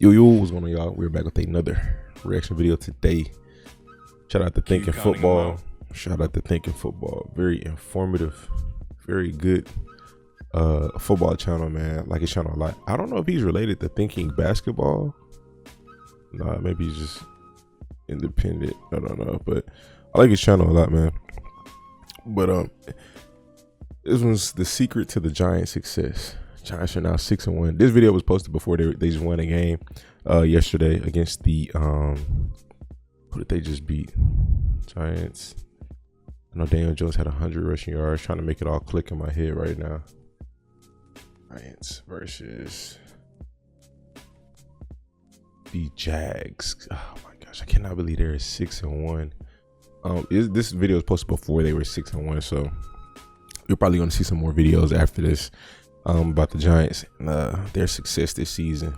Yo, what's going on, y'all? We're back with another reaction video today. Shout out to Thinking Football. Very informative, very good football channel, man. Like his channel a lot. I don't know if he's related to Thinking Basketball. Nah, maybe he's just independent. I don't know, but I like his channel a lot, man. But this one's the secret to the Giants' success. Giants are now 6-1. This video was posted before they just won a game yesterday against the who did they just beat? Giants. I know Daniel Jones had 100 rushing yards. Trying to make it all click in my head right now. Giants versus the Jags. Oh my gosh, I cannot believe they're 6-1. This video was posted before they were 6-1, so you're probably going to see some more videos after this about the Giants and their success this season.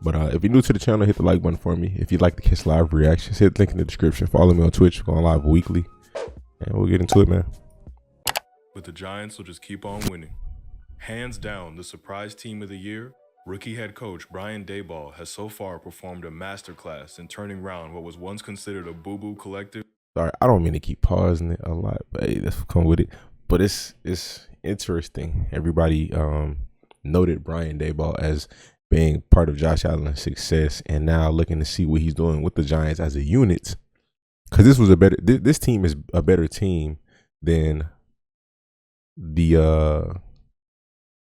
But if you're new to the channel, hit the like button for me. If you'd like to catch live reactions, hit the link in the description. Follow me on Twitch. We're going live weekly, and we'll get into it, man. But the Giants will just keep on winning. Hands down, the surprise team of the year, rookie head coach Brian Daboll has so far performed a masterclass in turning around what was once considered a boo-boo collective. Sorry, I don't mean to keep pausing it a lot, but hey, let's come with it. But it's interesting. Everybody noted Brian Daboll as being part of Josh Allen's success, and now looking to see what he's doing with the Giants as a unit. Because this team is a better team than the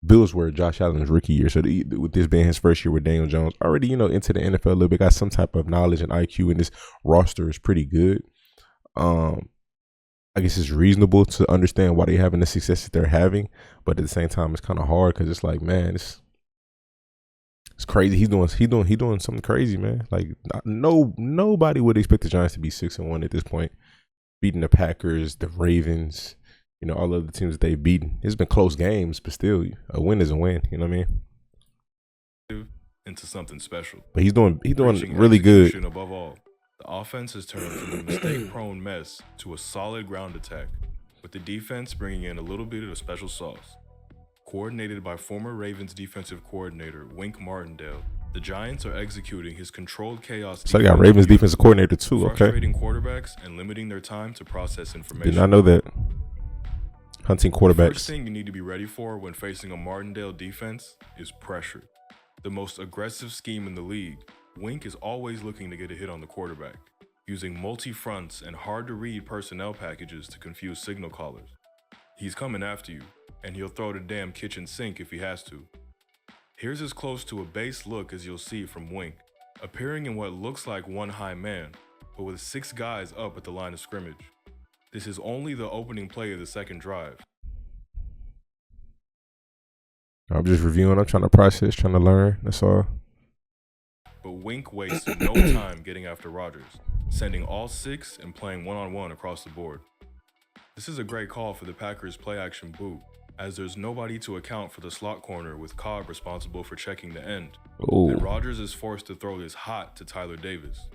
Bills were Josh Allen's rookie year. So with this being his first year with Daniel Jones, already into the NFL a little bit, got some type of knowledge and IQ, and this roster is pretty good. I guess it's reasonable to understand why they're having the success that they're having, but at the same time, it's kind of hard because it's like, man, it's crazy. He's doing something crazy, man. Like nobody would expect the Giants to be 6-1 at this point, beating the Packers, the Ravens, all of the teams that they've beaten. It's been close games, but still, a win is a win. You know what I mean? Into something special. But he's doing really good. Above all, the offense has turned from a mistake-prone mess to a solid ground attack, with the defense bringing in a little bit of a special sauce. Coordinated by former Ravens defensive coordinator Wink Martindale, the Giants are executing his controlled chaos. So they got Ravens defensive coordinator too. Okay. Frustrating quarterbacks and limiting their time to process information. Did not know that. Hunting quarterbacks. The first thing you need to be ready for when facing a Martindale defense is pressure. The most aggressive scheme in the league, Wink is always looking to get a hit on the quarterback, using multi-fronts and hard-to-read personnel packages to confuse signal callers. He's coming after you, and he'll throw the damn kitchen sink if he has to. Here's as close to a base look as you'll see from Wink, appearing in what looks like one high man, but with 6 guys up at the line of scrimmage. This is only the opening play of the second drive. I'm just reviewing. I'm trying to process, trying to learn. That's all. But Wink wastes no time getting after Rodgers, sending all 6 and playing one-on-one across the board. This is a great call for the Packers' play-action boot, as there's nobody to account for the slot corner with Cobb responsible for checking the end. Ooh. And Rodgers is forced to throw this hot to Tyler Davis.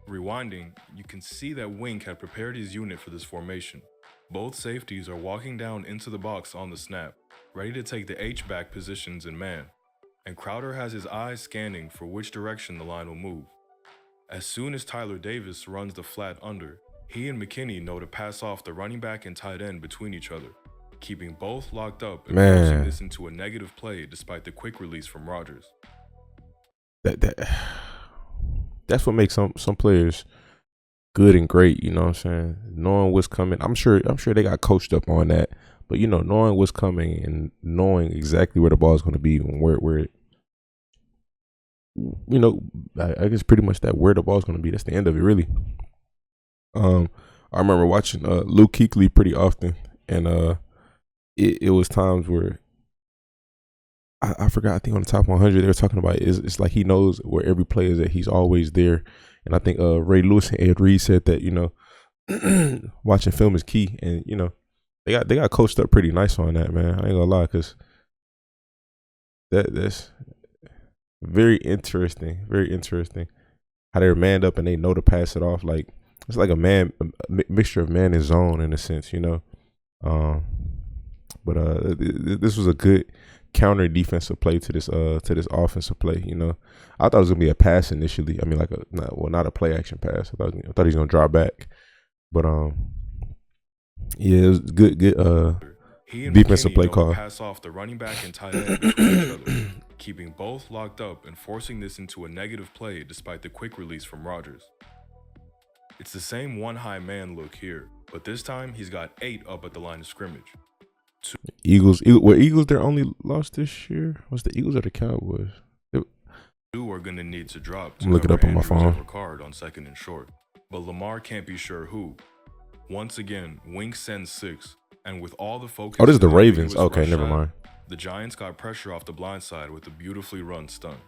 Rewinding, you can see that Wink had prepared his unit for this formation. Both safeties are walking down into the box on the snap, ready to take the H-back positions in man. And Crowder has his eyes scanning for which direction the line will move. As soon as Tyler Davis runs the flat under, he and McKinney know to pass off the running back and tight end between each other, keeping both locked up and forcing this into a negative play despite the quick release from Rodgers. That's what makes some players good and great, you know what I'm saying? Knowing what's coming. I'm sure they got coached up on that. But knowing what's coming and knowing exactly where the ball is going to be and where it, I guess pretty much that where the ball is going to be. That's the end of it, really. I remember watching Luke Kuechly pretty often, and it was times where I forgot. I think on the top 100 they were talking about it's like he knows where every player is at. He's always there, and I think Ray Lewis and Ed Reed said that watching film is key, and They got coached up pretty nice on that, man. I ain't gonna lie, because that's very interesting. Very interesting how they're manned up and they know to pass it off. Like it's like a mixture of man and zone in a sense, But this was a good counter defensive play to this offensive play. You know, I thought it was gonna be a pass initially. I mean, like not a play action pass. I thought he was gonna draw back, but yeah, it was good he and defensive McKinney play know to call. pass off the running back and tight end between each other, keeping both locked up and forcing this into a negative play despite the quick release from Rodgers. It's the same one high man look here, but this time he's got 8 up at the line of scrimmage. Were Eagles their only loss this year? Was the Eagles or the Cowboys? Two are going to need to drop to I'm looking cover up on my Andrews phone. and Ricard on second and short, but Lamar can't be sure who. Once again, Wink sends 6, and with all the focus. Oh, this is the on Ravens. ambiguous Okay, rush never shot, mind. the Giants got pressure off the blind side with a beautifully run stunt.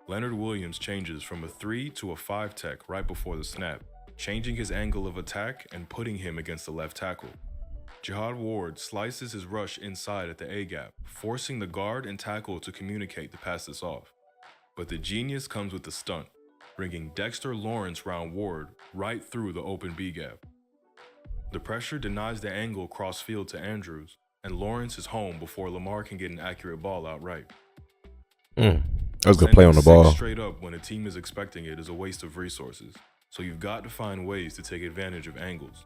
Leonard Williams changes from a 3 to a 5 tech right before the snap, changing his angle of attack and putting him against the left tackle. Jihad Ward slices his rush inside at the A-gap, forcing the guard and tackle to communicate to pass this off. But the genius comes with the stunt, bringing Dexter Lawrence round Ward right through the open B-gap. The pressure denies the angle cross-field to Andrews, and Lawrence is home before Lamar can get an accurate ball outright. That was a good play on the Sending ball. 6 straight up when a team is expecting it is a waste of resources, so you've got to find ways to take advantage of angles.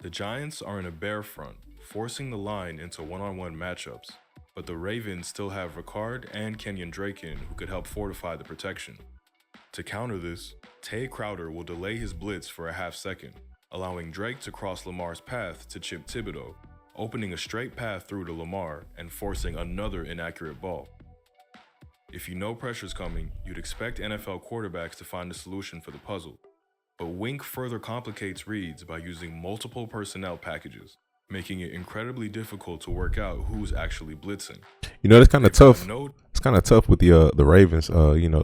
The Giants are in a bear front, forcing the line into one-on-one matchups, but the Ravens still have Ricard and Kenyon Draken who could help fortify the protection. To counter this, Tay Crowder will delay his blitz for a half second, allowing Drake to cross Lamar's path to chip Thibodeau, opening a straight path through to Lamar and forcing another inaccurate ball. If you know pressure's coming, you'd expect NFL quarterbacks to find a solution for the puzzle. But Wink further complicates reads by using multiple personnel packages, making it incredibly difficult to work out who's actually blitzing. You know, that's kind of They've got tough. no It's kind of tough with the Ravens. You know,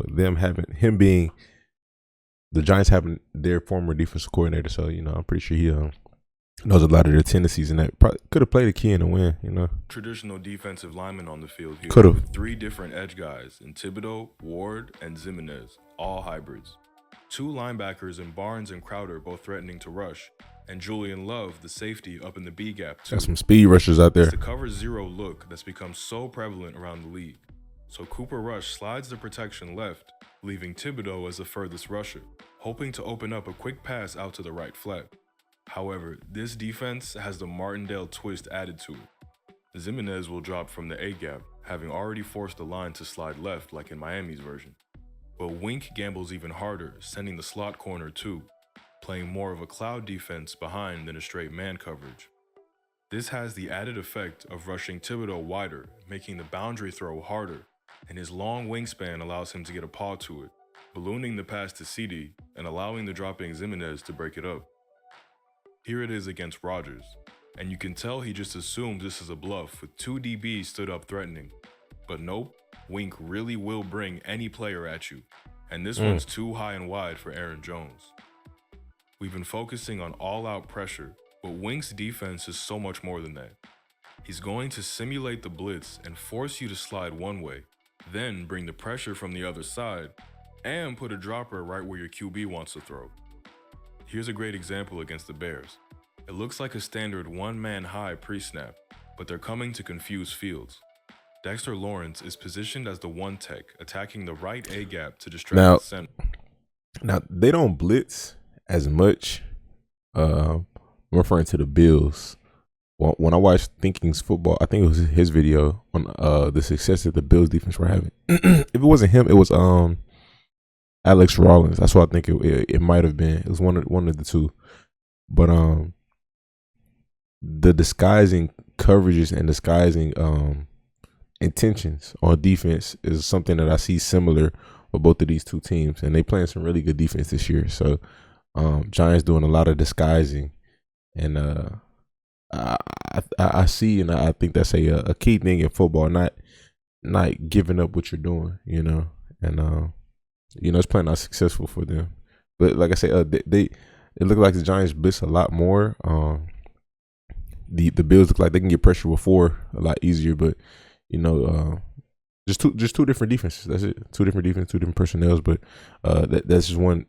him being the Giants having their former defensive coordinator. So you know, I'm pretty sure he knows a lot of their tendencies, and that probably could have played a key in the win. You know, traditional defensive linemen on the field here Could've. with 3 different edge guys in Thibodeau, Ward, and Zimenez, all hybrids. 2 linebackers in Barnes and Crowder both threatening to rush, and Julian Love, the safety, up in the B gap too. got some speed rushers out there. It's the cover 0 look that's become so prevalent around the league. So Cooper Rush slides the protection left, leaving Thibodeau as the furthest rusher, hoping to open up a quick pass out to the right flat. However, this defense has the Martindale twist added to it. Zimenez will drop from the A-gap, having already forced the line to slide left like in Miami's version. But Wink gambles even harder, sending the slot corner too, playing more of a cloud defense behind than a straight man coverage. This has the added effect of rushing Thibodeau wider, making the boundary throw harder, and his long wingspan allows him to get a paw to it, ballooning the pass to CD and allowing the dropping Zimenez to break it up. Here it is against Rodgers, and you can tell he just assumes this is a bluff with 2 DBs stood up threatening. But nope, Wink really will bring any player at you, and this one's too high and wide for Aaron Jones. We've been focusing on all-out pressure, but Wink's defense is so much more than that. He's going to simulate the blitz and force you to slide one way, then bring the pressure from the other side, and put a dropper right where your QB wants to throw. Here's a great example against the Bears. It looks like a standard one-man high pre-snap, but they're coming to confuse Fields. Dexter Lawrence is positioned as the 1 tech, attacking the right A-gap to distract the center. Now, they don't blitz as much. I'm referring to the Bills. When I watched Thinking's football, I think it was his video on the success that the Bills defense were having. If it wasn't him, it was Alex Rollins. That's what I think it might have been. It was one of the two. But the disguising coverages and disguising intentions on defense is something that I see similar with both of these two teams, and they playing some really good defense this year. So Giants doing a lot of disguising, and I see, and I think that's a key thing in football, not giving up what you're doing, you know, and it's playing out successful for them. But like I say, it looked like the Giants blitz a lot more. The Bills look like they can get pressure before a lot easier, but just two different defenses. That's it. Two different defenses, 2 different personnels. But that's just one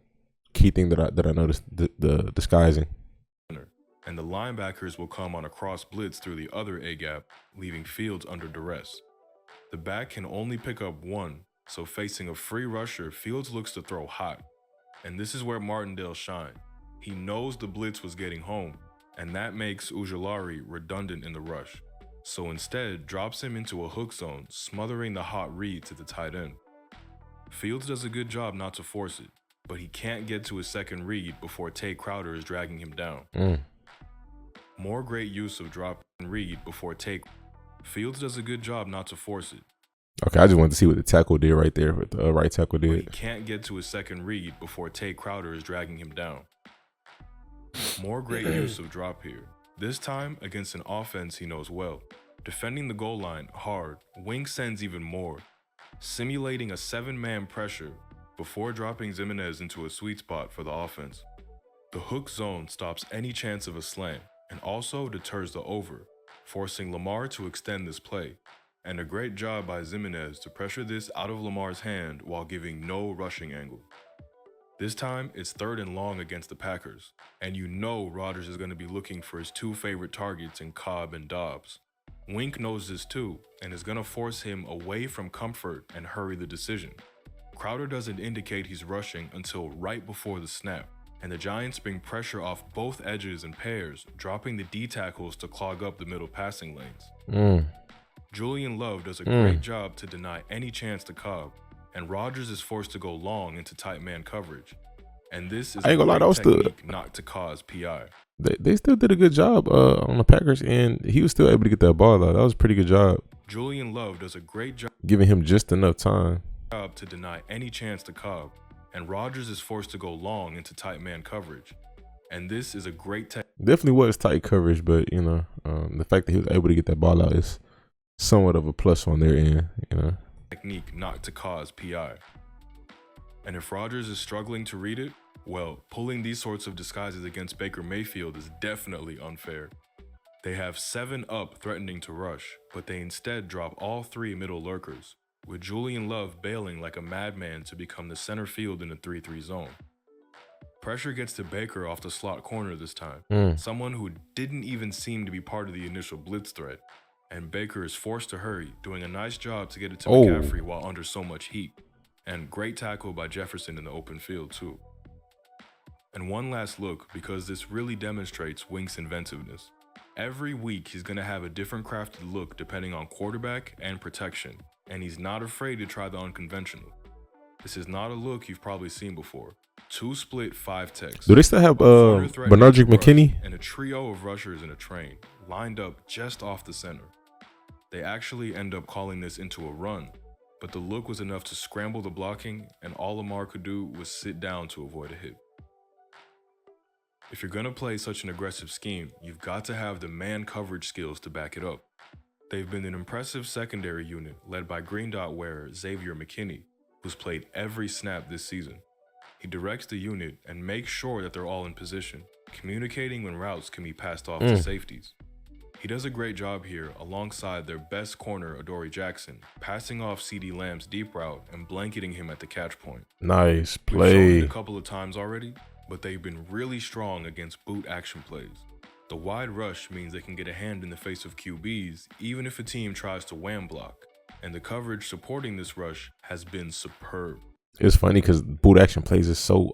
key thing that I noticed: the disguising. and the linebackers will come on a cross blitz through the other A-gap, leaving Fields under duress. The back can only pick up one, so facing a free rusher, Fields looks to throw hot. And this is where Martindale shined. He knows the blitz was getting home, and that makes Ujulari redundant in the rush. So instead, drops him into a hook zone, smothering the hot read to the tight end. Fields does a good job not to force it, but he can't get to his second read before Tay Crowder is dragging him down. More great use of drop and read before Tay. Fields does a good job not to force it. Okay, I just wanted to see what the tackle did right there, what the right tackle did. But he can't get to his second read before Tay Crowder is dragging him down. More great use of drop here. This time against an offense he knows well. Defending the goal line hard, Wink sends even more, simulating a 7-man pressure before dropping Zimenez into a sweet spot for the offense. The hook zone stops any chance of a slant and also deters the over, forcing Lamar to extend this play. And a great job by Zimenez to pressure this out of Lamar's hand while giving no rushing angle. This time, it's 3rd and long against the Packers, and you know Rodgers is going to be looking for his 2 favorite targets in Cobb and Dobbs. Wink knows this too, and is going to force him away from comfort and hurry the decision. Crowder doesn't indicate he's rushing until right before the snap, and the Giants bring pressure off both edges in pairs, dropping the D tackles to clog up the middle passing lanes. Julian Love does a great job to deny any chance to Cobb, and Rodgers is forced to go long into tight man coverage. And this is a great technique not to cause PI. They still did a good job on the Packers, and he was still able to get that ball out. That was a pretty good job. Julian Love does a great job giving him just enough time to deny any chance to Cobb, and Rodgers is forced to go long into tight man coverage. And this is a great definitely was tight coverage, but you know, the fact that he was able to get that ball out is somewhat of a plus on their end, you know. Technique not to cause PI. And if Rodgers is struggling to read it, well, pulling these sorts of disguises against Baker Mayfield is definitely unfair. They have 7 up threatening to rush, but they instead drop all 3 middle lurkers, with Julian Love bailing like a madman to become the center field in a 3-3 zone. Pressure gets to Baker off the slot corner this time, someone who didn't even seem to be part of the initial blitz threat, and Baker is forced to hurry, doing a nice job to get it to McCaffrey while under so much heat, and great tackle by Jefferson in the open field too. And one last look, because this really demonstrates Wink's inventiveness. Every week he's going to have a different crafted look depending on quarterback and protection, and he's not afraid to try the unconventional. This is not a look you've probably seen before. 2 split 5 techs. Do they still have Bernardrick McKinney? And a trio of rushers in a train, lined up just off the center. They actually end up calling this into a run, but the look was enough to scramble the blocking, and all Lamar could do was sit down to avoid a hit. If you're going to play such an aggressive scheme, you've got to have the man coverage skills to back it up. They've been an impressive secondary unit led by green dot wearer Xavier McKinney, who's played every snap this season. He directs the unit and makes sure that they're all in position, communicating when routes can be passed off to safeties. He does a great job here alongside their best corner, Adoree Jackson, passing off CeeDee Lamb's deep route and blanketing him at the catch point. Nice play. We've shown it a couple of times already, but they've been really strong against boot action plays. The wide rush means they can get a hand in the face of QBs even if a team tries to wham block, and the coverage supporting this rush has been superb. It's funny because boot action plays is so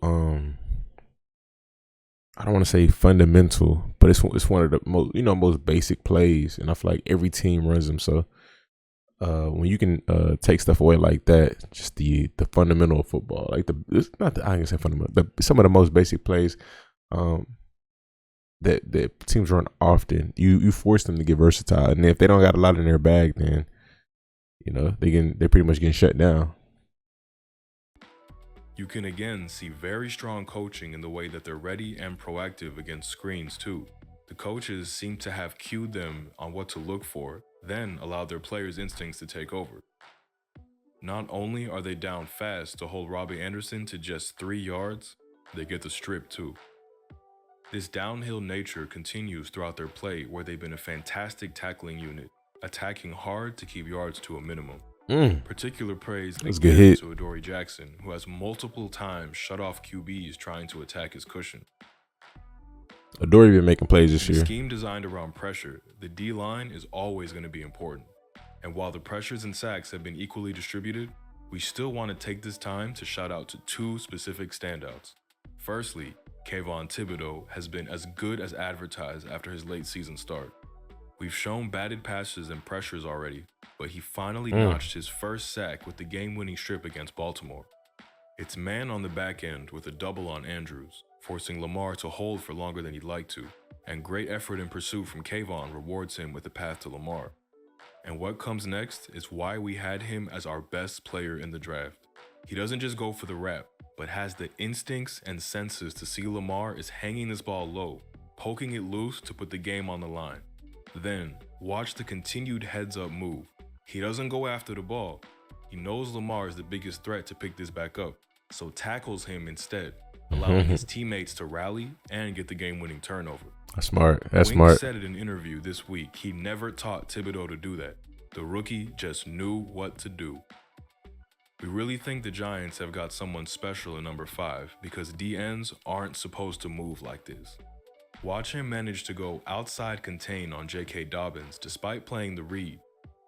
I don't want to say fundamental, but it's one of the most basic plays, and I feel like every team runs them. So when you can take stuff away like that, just the fundamental of football, like I can say fundamental, some of the most basic plays that teams run often, you force them to get versatile, and if they don't got a lot in their bag, then they're pretty much getting shut down. You can again see very strong coaching in the way that they're ready and proactive against screens too. The coaches seem to have cued them on what to look for, then allowed their players' instincts to take over. Not only are they down fast to hold Robbie Anderson to just 3 yards, they get the strip too. This downhill nature continues throughout their play, where they've been a fantastic tackling unit, attacking hard to keep yards to a minimum. Particular praise again to Adoree Jackson, who has multiple times shut off QBs trying to attack his cushion. Adore been making plays this In a year. scheme designed around pressure, the D-line is always going to be important. And while the pressures and sacks have been equally distributed, we still want to take this time to shout out to two specific standouts. Firstly, Kayvon Thibodeau has been as good as advertised after his late season start. We've shown batted passes and pressures already, but he finally notched his first sack with the game-winning strip against Baltimore. It's man on the back end with a double on Andrews, forcing Lamar to hold for longer than he'd like to, and great effort in pursuit from Kayvon rewards him with the path to Lamar. And what comes next is why we had him as our best player in the draft. He doesn't just go for the rap, but has the instincts and senses to see Lamar is hanging this ball low, poking it loose to put the game on the line. Then, watch the continued heads-up move. He doesn't go after the ball. He knows Lamar is the biggest threat to pick this back up, so tackles him instead, allowing his teammates to rally and get the game-winning turnover. That's smart. That's Wink smart. said in an interview this week he never taught Thibodeau to do that. The rookie just knew what to do. We really think the Giants have got someone special in number 5 because DNs aren't supposed to move like this. Watch him manage to go outside contain on J.K. Dobbins despite playing the read,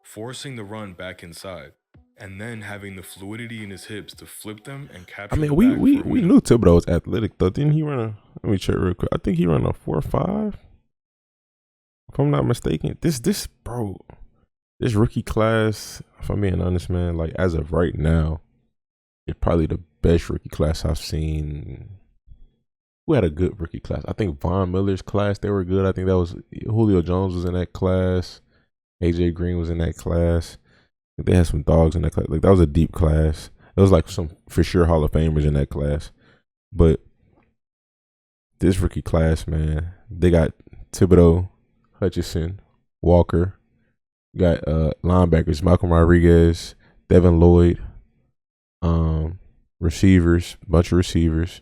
forcing the run back inside, and then having the fluidity in his hips to flip them and capture the we bag for a we win. knew Thibodeau was athletic though. Didn't he run a? Let me check real quick. I think he ran a 4.5. If I'm not mistaken, this rookie class, if I'm being honest, man, like as of right now, it's probably the best rookie class I've seen. We had a good rookie class. I think Von Miller's class, they were good. I think that was Julio Jones was in that class. AJ Green was in that class. I think they had some dogs in that class. Like that was a deep class. It was like some for sure Hall of Famers in that class. But this rookie class, man, they got Thibodeau, Hutchinson, Walker. You got linebackers, Malcolm Rodriguez, Devin Lloyd, receivers, bunch of receivers.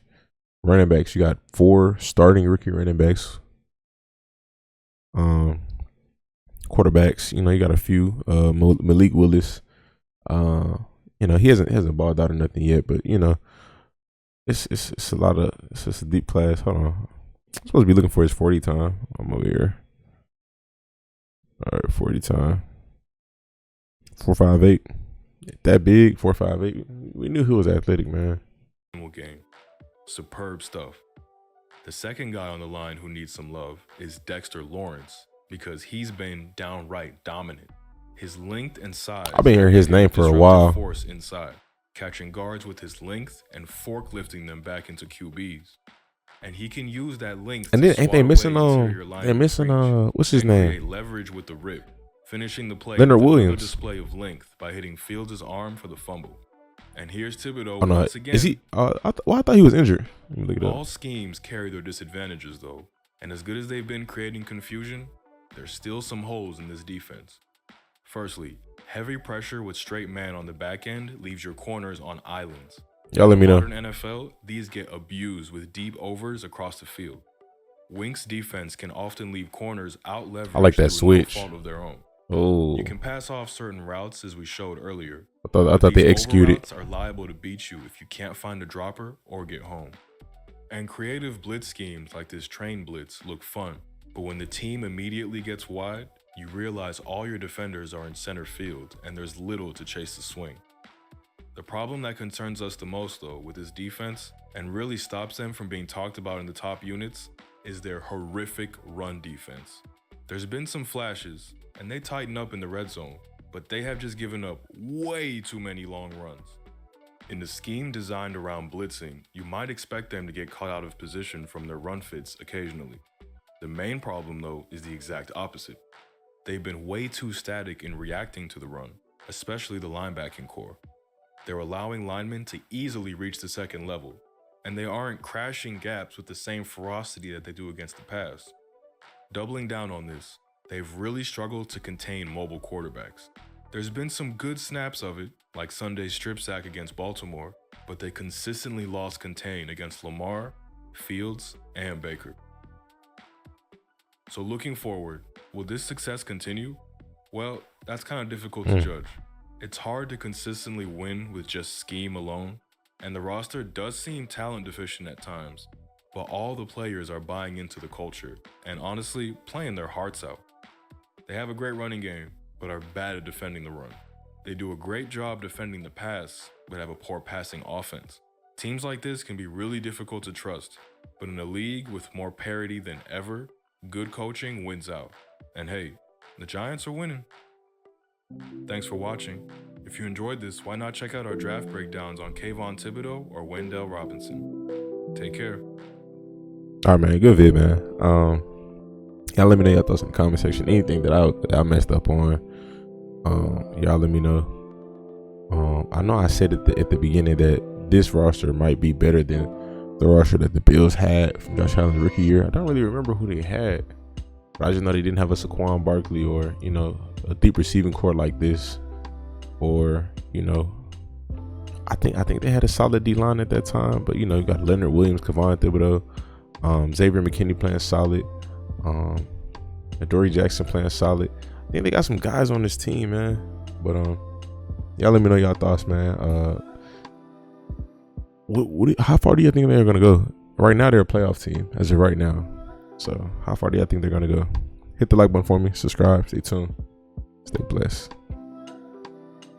Running backs, you got 4 starting rookie running backs. Quarterbacks, you got a few. Malik Willis, he hasn't balled out or nothing yet, but it's a deep class. Hold on, I'm supposed to be looking for his 40 time. I'm over here. All right, 40 time. 4.58. That big, 4.58. We knew he was athletic, man. Game. Superb stuff. The second guy on the line who needs some love is Dexter Lawrence because he's been downright dominant. His length and size. I've been hearing his name for a while. Force inside, catching guards with his length and forklifting them back into QBs. And he can use that length. And then ain't they missing they're missing what's his name? Leverage with the rip, finishing the play Leonard with Williams. a display of length by hitting Fields' arm for the fumble. And here's Thibodeau Oh no, once again. is he? I thought he was injured. Let me look it up. All schemes carry their disadvantages though, and as good as they've been creating confusion, there's still some holes in this defense. Firstly, heavy pressure with straight man on the back end leaves your corners on islands. Y'all let me know. In modern NFL, these get abused with deep overs across the field. Wink's defense can often leave corners out-leveraged I like that through switch. no fault of their own. Oh, You can pass off certain routes as we showed earlier. I thought but they these executed. over routes are liable to beat you if you can't find a dropper or get home. And creative blitz schemes like this train blitz look fun, but when the team immediately gets wide, you realize all your defenders are in center field and there's little to chase the swing. The problem that concerns us the most though with this defense and really stops them from being talked about in the top units is their horrific run defense. There's been some flashes and they tighten up in the red zone, but they have just given up way too many long runs. In the scheme designed around blitzing, you might expect them to get caught out of position from their run fits occasionally. The main problem though is the exact opposite. They've been way too static in reacting to the run, especially the linebacking core. They're allowing linemen to easily reach the second level, and they aren't crashing gaps with the same ferocity that they do against the pass. Doubling down on this, they've really struggled to contain mobile quarterbacks. There's been some good snaps of it, like Sunday's strip sack against Baltimore, but they consistently lost contain against Lamar, Fields, and Baker. So looking forward, will this success continue? Well, that's kind of difficult to judge. It's hard to consistently win with just scheme alone, and the roster does seem talent deficient at times. but all the players are buying into the culture and honestly playing their hearts out. They have a great running game, but are bad at defending the run. They do a great job defending the pass, but have a poor passing offense. Teams like this can be really difficult to trust, but in a league with more parity than ever, good coaching wins out. And hey, the Giants are winning. Thanks for watching. If you enjoyed this, why not check out our draft breakdowns on Kayvon Thibodeau or Wendell Robinson. Take care. All right, man. Good vid, man. Y'all let me know your thoughts in the comment section. Anything that I messed up on, y'all let me know. I know I said at the beginning that this roster might be better than the roster that the Bills had from Josh Allen's rookie year. I don't really remember who they had, but I just know they didn't have a Saquon Barkley or, you know, a deep receiving core like this, or, you know, I think they had a solid D line at that time, but you know, you got Leonard Williams, Kayvon Thibodeau, Xavier McKinney playing solid, Adoree Jackson playing solid. I think they got some guys on this team, man. But y'all let me know y'all thoughts, man. How far do you think they're gonna go? Right now, they're a playoff team as of right now. So how far do y'all think they're gonna go? Hit the like button for me. Subscribe. Stay tuned. Stay blessed.